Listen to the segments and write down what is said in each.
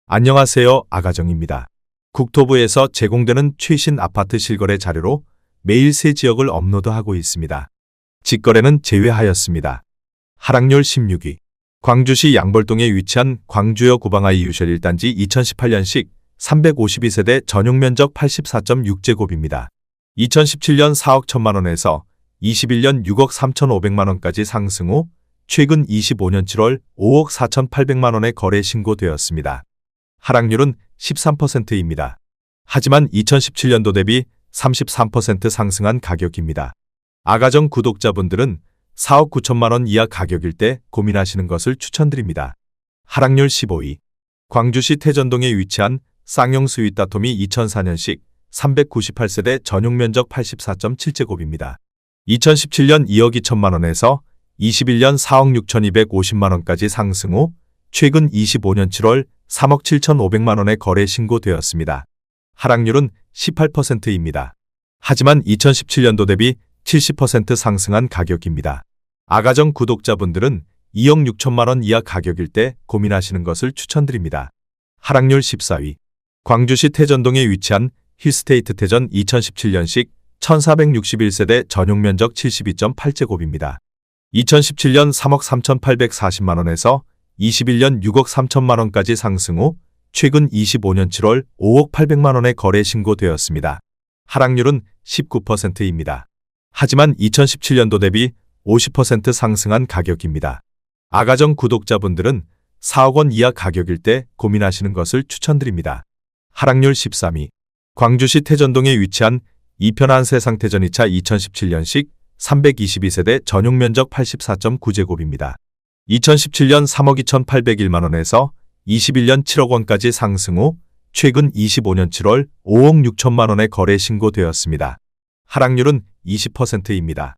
안녕하세요. 아가정입니다. 국토부에서 제공되는 최신 아파트 실거래 자료로 매일 새 지역을 업로드하고 있습니다. 직거래는 제외하였습니다. 하락률 16위. 광주시 양벌동에 위치한 광주역 구방아이 유셜 1단지 2018년식 352세대 전용면적 84.6제곱입니다. 2017년 4억 1천만원에서 21년 6억 3,500만원까지 상승 후 최근 25년 7월 5억 4,800만원에 거래 신고되었습니다. 하락률은 13%입니다. 하지만 2017년도 대비 33% 상승한 가격입니다. 아가정 구독자분들은 4억 9천만원 이하 가격일 때 고민하시는 것을 추천드립니다. 하락률 15위. 광주시 태전동에 위치한 쌍용 스윗 다톰이 2004년식 398세대 전용면적 84.7제곱입니다. 2017년 2억 2천만원에서 21년 4억 6,250만원까지 상승 후 최근 25년 7월 3억 7,500만원에 거래 신고되었습니다. 하락률은 18%입니다. 하지만 2017년도 대비 70% 상승한 가격입니다. 아가정 구독자분들은 2억 6천만원 이하 가격일 때 고민하시는 것을 추천드립니다. 하락률 14위. 광주시 태전동에 위치한 힐스테이트 태전 2017년식 1461세대 전용면적 72.8제곱입니다. 2017년 3억 3,840만원에서 21년 6억 3천만원까지 상승 후 최근 25년 7월 5억 800만원에 거래 신고되었습니다. 하락률은 19%입니다. 하지만 2017년도 대비 50% 상승한 가격입니다. 아가정 구독자분들은 4억 원 이하 가격일 때 고민하시는 것을 추천드립니다. 하락률 13위. 광주시 태전동에 위치한 이편한 세상태전 2차 2017년식 322세대 전용면적 84.9제곱입니다. 2017년 3억 2,801만원에서 21년 7억 원까지 상승 후 최근 25년 7월 5억 6천만원에 거래 신고되었습니다. 하락률은 20%입니다.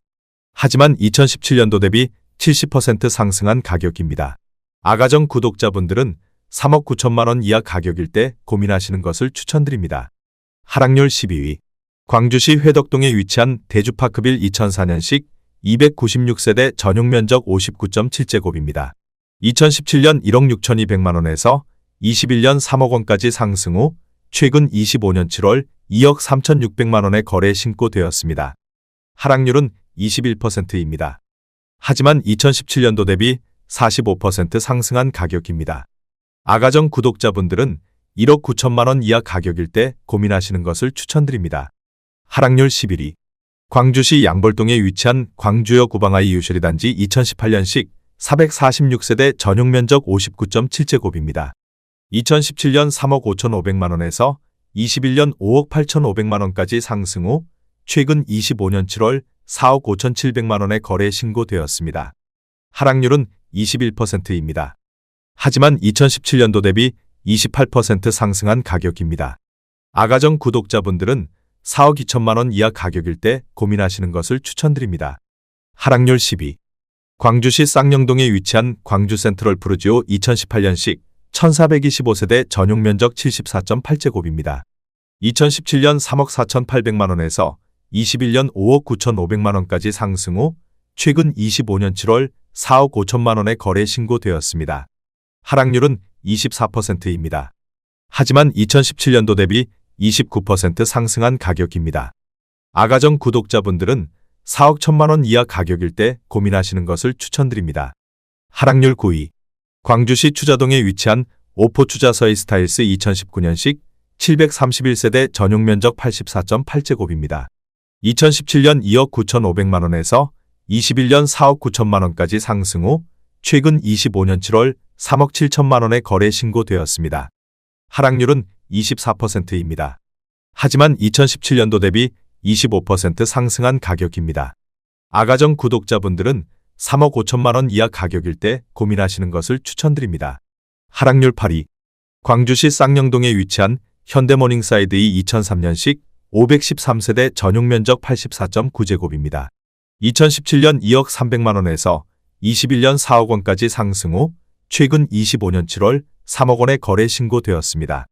하지만 2017년도 대비 70% 상승한 가격입니다. 아가정 구독자분들은 3억 9천만원 이하 가격일 때 고민하시는 것을 추천드립니다. 하락률 12위. 광주시 회덕동에 위치한 대주파크빌 2004년식 296세대 전용면적 59.7제곱입니다. 2017년 1억 6,200만원에서 21년 3억 원까지 상승 후 최근 25년 7월 2억 3,600만원에 거래 신고되었습니다. 하락률은 21%입니다. 하지만 2017년도 대비 45% 상승한 가격입니다. 아가정 구독자분들은 1억 9천만원 이하 가격일 때 고민하시는 것을 추천드립니다. 하락률 11위. 광주시 양벌동에 위치한 광주역 구방아이 유셜 2단지 2018년식 446세대 전용면적 59.7제곱입니다. 2017년 3억 5,500만원에서 21년 5억 8,500만원까지 상승 후 최근 25년 7월 4억 5,700만원에 거래 신고되었습니다. 하락률은 21%입니다. 하지만 2017년도 대비 28% 상승한 가격입니다. 아가정 구독자분들은 4억 2천만원 이하 가격일 때 고민하시는 것을 추천드립니다. 하락률 10위. 광주시 쌍용동에 위치한 광주 센트럴 푸르지오 2018년식 1425세대 전용면적 74.8제곱입니다. 2017년 3억 4,800만원에서 21년 5억 9,500만원까지 상승 후 최근 25년 7월 4억 5천만원에 거래 신고되었습니다. 하락률은 24%입니다. 하지만 2017년도 대비 29% 상승한 가격입니다. 아가정 구독자분들은 4억 1천만원 이하 가격일 때 고민하시는 것을 추천드립니다. 하락률 9위. 광주시 추자동에 위치한 오포 추자서이 스타일스 2019년식 731세대 전용면적 84.8제곱입니다. 2017년 2억 9,500만원에서 21년 4억 9천만원까지 상승 후 최근 25년 7월 3억 7천만원에 거래 신고되었습니다. 하락률은 24%입니다. 하지만 2017년도 대비 25% 상승한 가격입니다. 아가정 구독자분들은 3억 5천만원 이하 가격일 때 고민하시는 것을 추천드립니다. 하락률 8위. 광주시 쌍용동에 위치한 현대모닝사이드 2003년식 513세대 전용면적 84.9제곱입니다. 2017년 2억 300만원에서 21년 4억 원까지 상승 후 최근 25년 7월 3억 원에 거래 신고되었습니다.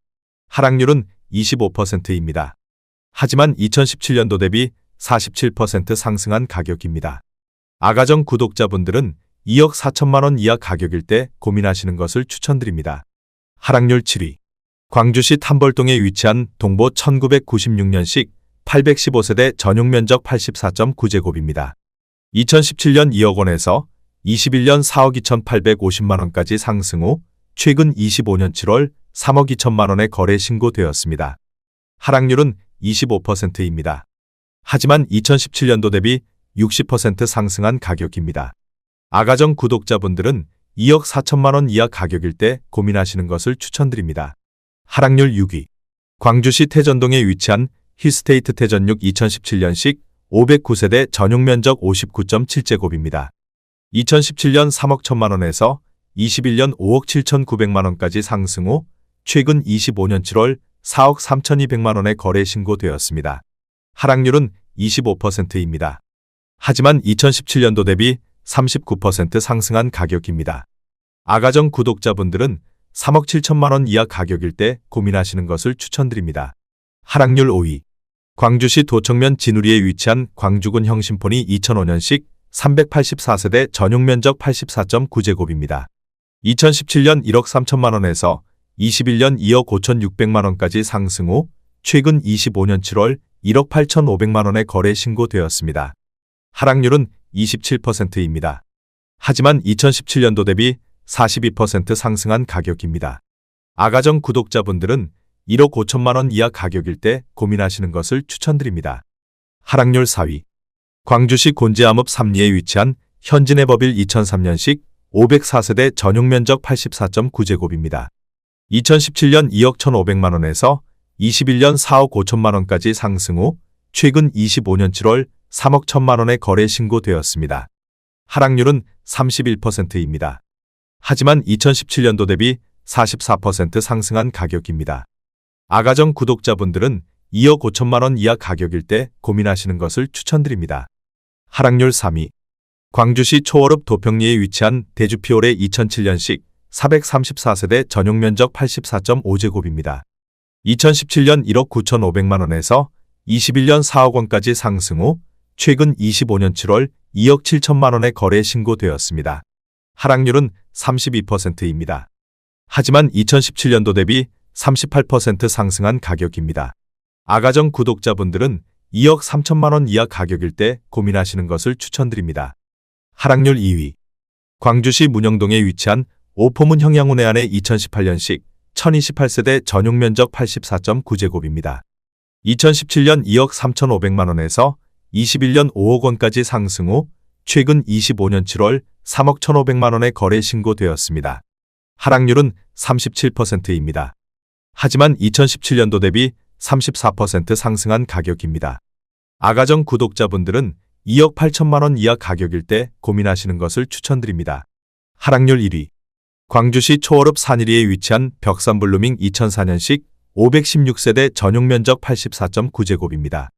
하락률은 25%입니다. 하지만 2017년도 대비 47% 상승한 가격입니다. 아가정 구독자분들은 2억 4천만원 이하 가격일 때 고민하시는 것을 추천드립니다. 하락률 7위. 광주시 탐벌동에 위치한 동보 1996년식 815세대 전용 면적 84.9제곱입니다. 2017년 2억 원에서 21년 4억 2,850만 원까지 상승 후 최근 25년 7월 3억 2천만 원에 거래 신고되었습니다. 하락률은 25%입니다. 하지만 2017년도 대비 60% 상승한 가격입니다. 아가정 구독자분들은 2억 4천만 원 이하 가격일 때 고민하시는 것을 추천드립니다. 하락률 6위. 광주시 태전동에 위치한 히스테이트 태전육 2017년식 509세대 전용 면적 59.7제곱입니다. 2017년 3억 1천만 원에서 21년 5억 7,900만 원까지 상승 후 최근 25년 7월 4억 3,200만 원에 거래 신고되었습니다. 하락률은 25%입니다. 하지만 2017년도 대비 39% 상승한 가격입니다. 아가정 구독자분들은 3억 7천만 원 이하 가격일 때 고민하시는 것을 추천드립니다. 하락률 5위. 광주시 도청면 진우리에 위치한 광주군 형신폰이 2005년식 384세대 전용 면적 84.9제곱입니다. 2017년 1억 3천만 원에서 21년 2억 5,600만 원까지 상승 후 최근 25년 7월 1억 8,500만 원에 거래 신고되었습니다. 하락률은 27%입니다. 하지만 2017년도 대비 42% 상승한 가격입니다. 아가정 구독자분들은 1억 5천만 원 이하 가격일 때 고민하시는 것을 추천드립니다. 하락률 4위. 광주시 곤지암읍 삼리에 위치한 현진해법일 2003년식 504세대 전용 면적 84.9제곱입니다. 2017년 2억 1,500만 원에서 21년 4억 5천만 원까지 상승 후 최근 25년 7월 3억 1천만 원에 거래 신고되었습니다. 하락률은 31%입니다. 하지만 2017년도 대비 44% 상승한 가격입니다. 아가정 구독자분들은 2억 5천만 원 이하 가격일 때 고민하시는 것을 추천드립니다. 하락률 3위. 광주시 초월읍 도평리에 위치한 대주피올의 2007년식 434세대 전용 면적 84.5제곱입니다. 2017년 1억 9,500만 원에서 21년 4억 원까지 상승 후 최근 25년 7월 2억 7천만 원에 거래 신고되었습니다. 하락률은 32%입니다. 하지만 2017년도 대비 38% 상승한 가격입니다. 아가정 구독자분들은 2억 3천만 원 이하 가격일 때 고민하시는 것을 추천드립니다. 하락률 2위. 광주시 문영동에 위치한 오포문 형양운해안의 2018년식 1028세대 전용 면적 84.9제곱입니다. 2017년 2억 3,500만 원에서 21년 5억 원까지 상승 후 최근 25년 7월 3억 1,500만 원에 거래 신고되었습니다. 하락률은 37%입니다. 하지만 2017년도 대비 34% 상승한 가격입니다. 아가정 구독자분들은 2억 8천만 원 이하 가격일 때 고민하시는 것을 추천드립니다. 하락률 1위. 광주시 초월읍 산일이에 위치한 벽산블루밍 2004년식 516세대 전용 면적 84.9제곱입니다.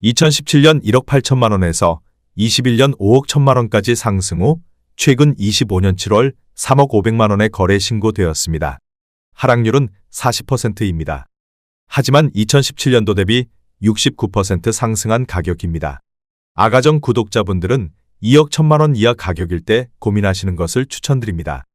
2017년 1억 8천만 원에서 21년 5억 1천만 원까지 상승 후 최근 25년 7월 3억 500만 원에 거래 신고되었습니다. 하락률은 40%입니다. 하지만 2017년도 대비 69% 상승한 가격입니다. 아가정 구독자분들은 2억 1천만 원 이하 가격일 때 고민하시는 것을 추천드립니다.